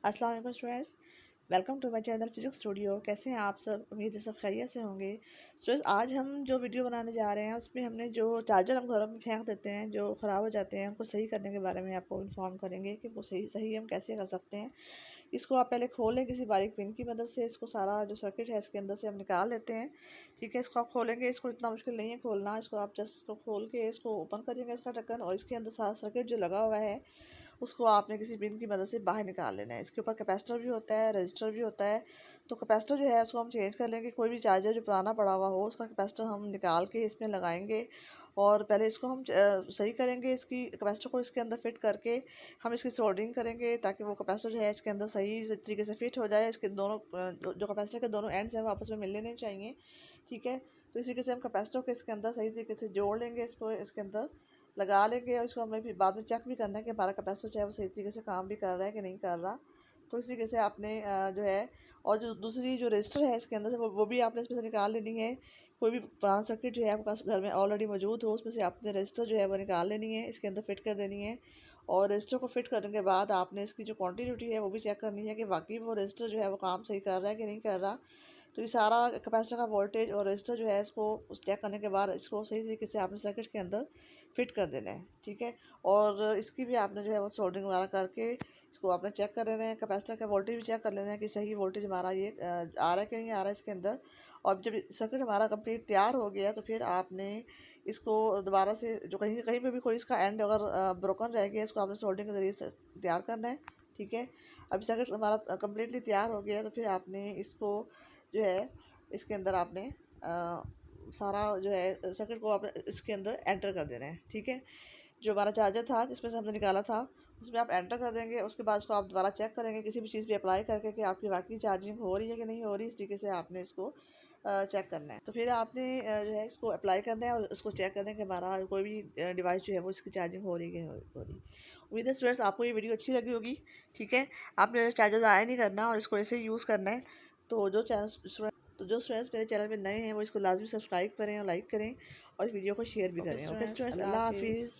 अस्सलाम वालेकुम students, welcome to my channel physics studio. कैसे हैं आप सब? उम्मीद है सब खैरियत से होंगे। स्टूडेंट्स, आज हम जो वीडियो बनाने जा रहे हैं उसमें हमने जो चार्जर हम घरों में फेंक देते हैं, जो ख़राब हो जाते हैं, उनको सही करने के बारे में आपको इन्फॉर्म करेंगे कि वो सही सही हम कैसे कर सकते हैं। इसको आप पहले खोल लें किसी बारीक पिन की मदद से। इसको सारा जो सर्किट है इसके अंदर से हम निकाल लेते हैं। ठीक है, इसको आप खोलेंगे। इसको इतना मुश्किल नहीं है खोलना। इसको आप जस्ट इसको खोल के इसको ओपन करेंगे इसका ढक्कन, और इसके अंदर सारा सर्किट जो लगा हुआ है उसको आपने किसी पिन की मदद से बाहर निकाल लेना है। इसके ऊपर कैपेसिटर भी होता है, रजिस्टर भी होता है। तो कैपेसिटर जो है उसको हम चेंज कर लेंगे। कोई भी चार्जर जो पुराना पड़ा हुआ हो उसका कैपेसिटर हम निकाल के इसमें लगाएंगे, और पहले इसको हम सही करेंगे। इसकी कैपेसिटर को इसके अंदर फिट करके हम इसकी सोल्डरिंग करेंगे ताकि वो कैपेसिटर जो है इसके अंदर सही तरीके से फिट हो जाए। इसके दोनों जो कैपेसिटर के दोनों एंड्स हैं वो आपस में मिल लेने चाहिए। ठीक है, तो इसी तरीके से हम कैपेसिटर को इसके अंदर सही तरीके से जोड़ लेंगे, इसको इसके अंदर लगा लेंगे, और इसको हमें फिर बाद में चेक भी करना है कि हमारा कैपेसिटर जो है वो सही तरीके से काम भी कर रहा है कि नहीं कर रहा। तो इसी तरीके से आपने जो है, और जो दूसरी जो रजिस्टर है इसके अंदर से वो भी आपने इसमें से निकाल लेनी है। कोई भी पुराना सर्किट जो है आपके पास घर में ऑलरेडी मौजूद हो उसमें से आपने रजिस्टर जो है वो निकाल लेनी है, इसके अंदर फिट कर देनी है। और रजिस्टर को फिट करने के बाद आपने इसकी जो क्वांटिटी है वो भी चेक करनी है कि वाकई वो रजिस्टर जो है वो काम सही कर रहा है कि नहीं कर रहा। तो ये सारा कैपेसिटर का वोल्टेज और रजिस्टर जो है इसको चेक करने के बाद इसको सही तरीके से आपने सर्किट के अंदर फिट कर देना है। ठीक है, और इसकी भी आपने जो है वो सोल्डरिंग वगैरह करके इसको आपने चेक कर लेना है। कैपेसिटर का वोल्टेज भी चेक कर लेना है कि सही वोल्टेज हमारा ये आ रहा है कि नहीं आ रहा है इसके अंदर। और जब सर्किट हमारा कंप्लीट तैयार हो गया तो फिर आपने इसको दोबारा से जो कहीं कहीं पे भी कोई इसका एंड अगर ब्रोकन रह गया इसको आपने सोल्डरिंग के ज़रिए से तैयार करना है। ठीक है, अब सर्किट हमारा कम्प्लीटली तैयार हो गया तो फिर आपने इसको जो है इसके अंदर आपने सारा जो है सर्किट को आपने इसके अंदर एंटर कर देना है। ठीक है, जो हमारा चार्जर था जिसमें से हमने निकाला था उसमें आप एंटर कर देंगे। उसके बाद इसको आप दोबारा चेक करेंगे किसी भी चीज़ पे अप्लाई करके कि आपकी वाकई चार्जिंग हो रही है कि नहीं हो रही। इस तरीके से आपने इसको चेक करना है। तो फिर आपने जो है इसको अप्लाई करना है और उसको चेक करना है कि हमारा कोई भी डिवाइस जो है वो इसकी चार्जिंग हो रही है कि हो रही। उम्मीद है स्टूडेंट्स आपको ये वीडियो अच्छी लगी होगी। ठीक है, आपने चार्जर ज़ाया नहीं करना और इसको ऐसे ही यूज़ करना है। जो स्टूडेंट्स मेरे चैनल पे नए हैं वो इसको लाजमी सब्सक्राइब करें और लाइक करें और वीडियो को शेयर भी करें। ओके स्टूडेंट्स, अल्लाह हाफिज़।